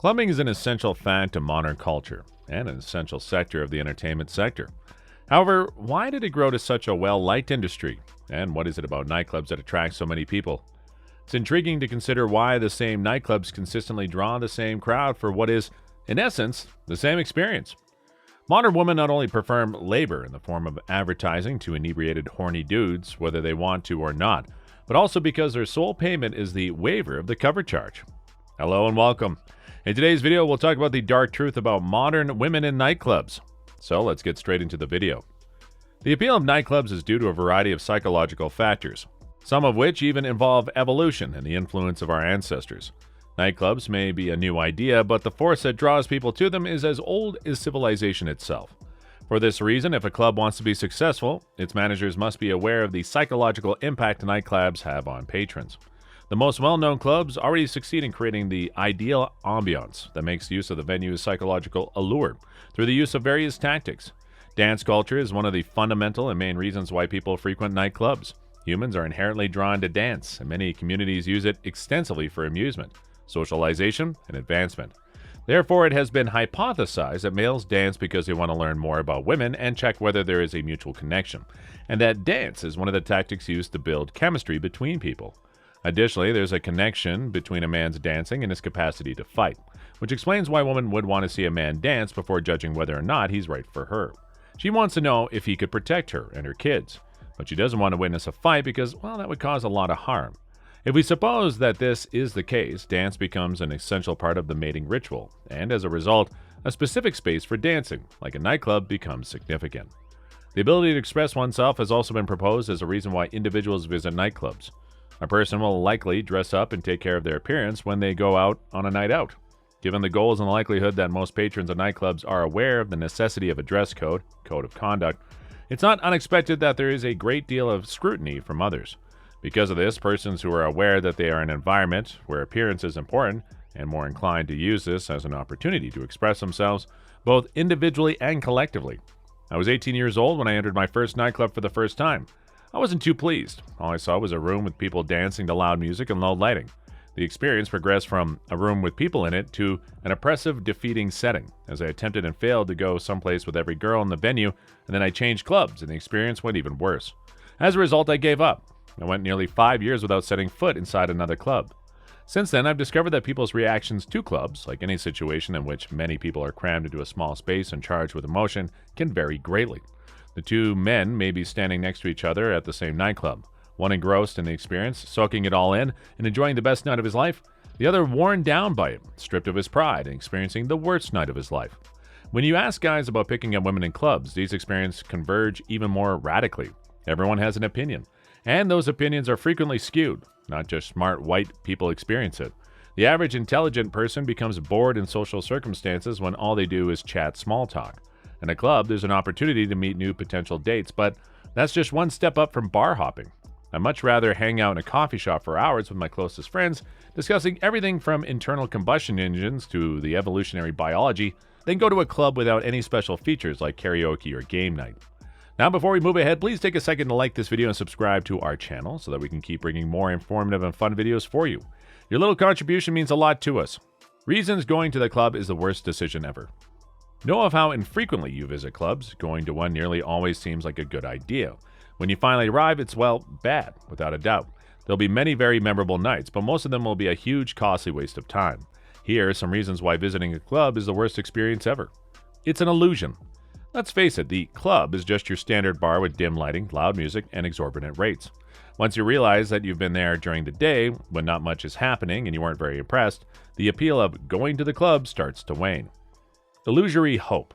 Clubbing is an essential fact of modern culture and an essential sector of the entertainment sector. However, why did it grow to such a well-liked industry? And what is it about nightclubs that attracts so many people? It's intriguing to consider why the same nightclubs consistently draw the same crowd for what is, in essence, the same experience. Modern women not only perform labor in the form of advertising to inebriated, horny dudes, whether they want to or not, but also because their sole payment is the waiver of the cover charge. Hello and welcome. In today's video, we'll talk about the dark truth about modern women in nightclubs. So let's get straight into the video. The appeal of nightclubs is due to a variety of psychological factors, some of which even involve evolution and the influence of our ancestors. Nightclubs may be a new idea, but the force that draws people to them is as old as civilization itself. For this reason, if a club wants to be successful, its managers must be aware of the psychological impact nightclubs have on patrons. The most well-known clubs already succeed in creating the ideal ambiance that makes use of the venue's psychological allure through the use of various tactics. Dance culture is one of the fundamental and main reasons why people frequent nightclubs. Humans are inherently drawn to dance, and many communities use it extensively for amusement, socialization, and advancement. Therefore, it has been hypothesized that males dance because they want to learn more about women and check whether there is a mutual connection, and that dance is one of the tactics used to build chemistry between people. Additionally, there's a connection between a man's dancing and his capacity to fight, which explains why a woman would want to see a man dance before judging whether or not he's right for her. She wants to know if he could protect her and her kids, but she doesn't want to witness a fight because, well, that would cause a lot of harm. If we suppose that this is the case, dance becomes an essential part of the mating ritual, and as a result, a specific space for dancing, like a nightclub, becomes significant. The ability to express oneself has also been proposed as a reason why individuals visit nightclubs. A person will likely dress up and take care of their appearance when they go out on a night out. Given the goals and the likelihood that most patrons of nightclubs are aware of the necessity of a dress code of conduct, it's not unexpected that there is a great deal of scrutiny from others. Because of this, persons who are aware that they are in an environment where appearance is important and more inclined to use this as an opportunity to express themselves, both individually and collectively. I was 18 years old when I entered my first nightclub for the first time. I wasn't too pleased. All I saw was a room with people dancing to loud music and low lighting. The experience progressed from a room with people in it to an oppressive, defeating setting, as I attempted and failed to go someplace with every girl in the venue, and then I changed clubs, and the experience went even worse. As a result, I gave up. I went nearly 5 years without setting foot inside another club. Since then, I've discovered that people's reactions to clubs, like any situation in which many people are crammed into a small space and charged with emotion, can vary greatly. The two men may be standing next to each other at the same nightclub, one engrossed in the experience, soaking it all in and enjoying the best night of his life, the other worn down by it, stripped of his pride and experiencing the worst night of his life. When you ask guys about picking up women in clubs, these experiences converge even more radically. Everyone has an opinion, and those opinions are frequently skewed. Not just smart white people experience it. The average intelligent person becomes bored in social circumstances when all they do is chat small talk. In a club, there's an opportunity to meet new potential dates, but that's just one step up from bar hopping. I'd much rather hang out in a coffee shop for hours with my closest friends, discussing everything from internal combustion engines to the evolutionary biology, than go to a club without any special features like karaoke or game night. Now, before we move ahead, please take a second to like this video and subscribe to our channel so that we can keep bringing more informative and fun videos for you. Your little contribution means a lot to us. Reasons going to the club is the worst decision ever. Know of how infrequently you visit clubs. Going to one nearly always seems like a good idea. When you finally arrive, it's, well, bad, without a doubt. There'll be many very memorable nights, but most of them will be a huge, costly waste of time. Here are some reasons why visiting a club is the worst experience ever. It's an illusion. Let's face it, the club is just your standard bar with dim lighting, loud music, and exorbitant rates. Once you realize that you've been there during the day, when not much is happening and you weren't very impressed, the appeal of going to the club starts to wane. Illusory hope.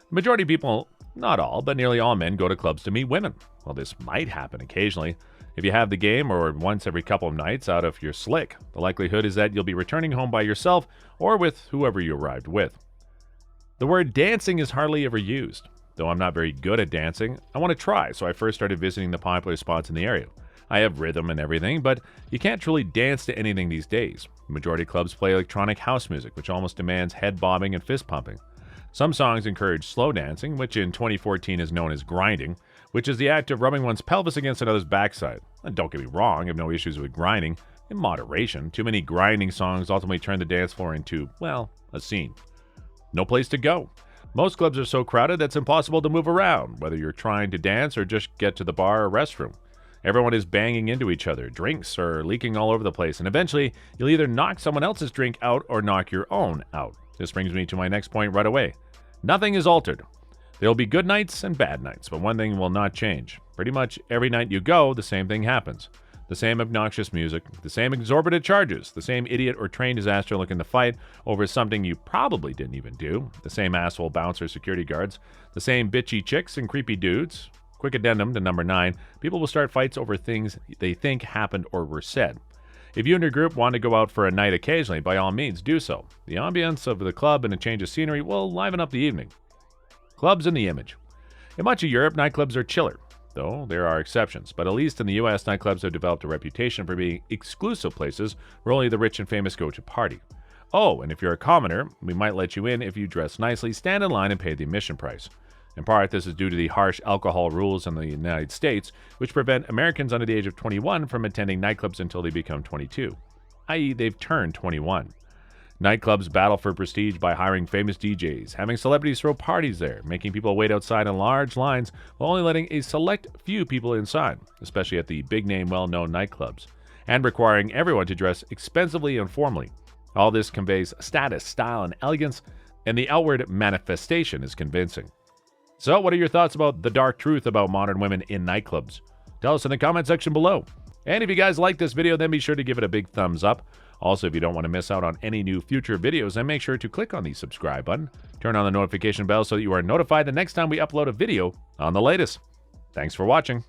The majority of people, not all, but nearly all men go to clubs to meet women. Well, this might happen occasionally. If you have the game or once every couple of nights out of your slick, the likelihood is that you'll be returning home by yourself or with whoever you arrived with. The word dancing is hardly ever used. Though I'm not very good at dancing, I want to try, so I first started visiting the popular spots in the area. I have rhythm and everything, but you can't truly dance to anything these days. The majority of clubs play electronic house music, which almost demands head bobbing and fist pumping. Some songs encourage slow dancing, which in 2014 is known as grinding, which is the act of rubbing one's pelvis against another's backside. And don't get me wrong, I have no issues with grinding. In moderation, too many grinding songs ultimately turn the dance floor into, well, a scene. No place to go. Most clubs are so crowded that it's impossible to move around, whether you're trying to dance or just get to the bar or restroom. Everyone is banging into each other, drinks are leaking all over the place, and eventually you'll either knock someone else's drink out or knock your own out. This brings me to my next point right away. Nothing is altered. There will be good nights and bad nights, but one thing will not change. Pretty much every night you go, the same thing happens. The same obnoxious music, the same exorbitant charges, the same idiot or train disaster looking to fight over something you probably didn't even do, the same asshole bouncer security guards, the same bitchy chicks and creepy dudes. Quick addendum to number 9, people will start fights over things they think happened or were said. If you and your group want to go out for a night occasionally, by all means do so. The ambience of the club and a change of scenery will liven up the evening. Clubs in the image. In much of Europe, nightclubs are chiller, though there are exceptions. But at least in the US, nightclubs have developed a reputation for being exclusive places where only the rich and famous go to party. Oh, and if you're a commoner, we might let you in if you dress nicely, stand in line, and pay the admission price. In part, this is due to the harsh alcohol rules in the United States, which prevent Americans under the age of 21 from attending nightclubs until they become 22, i.e. they've turned 21. Nightclubs battle for prestige by hiring famous DJs, having celebrities throw parties there, making people wait outside in large lines while only letting a select few people inside, especially at the big-name, well-known nightclubs, and requiring everyone to dress expensively and formally. All this conveys status, style, and elegance, and the outward manifestation is convincing. So, what are your thoughts about the dark truth about modern women in nightclubs? Tell us in the comment section below. And if you guys like this video, then be sure to give it a big thumbs up. Also, if you don't want to miss out on any new future videos, then make sure to click on the subscribe button. Turn on the notification bell so that you are notified the next time we upload a video on the latest. Thanks for watching.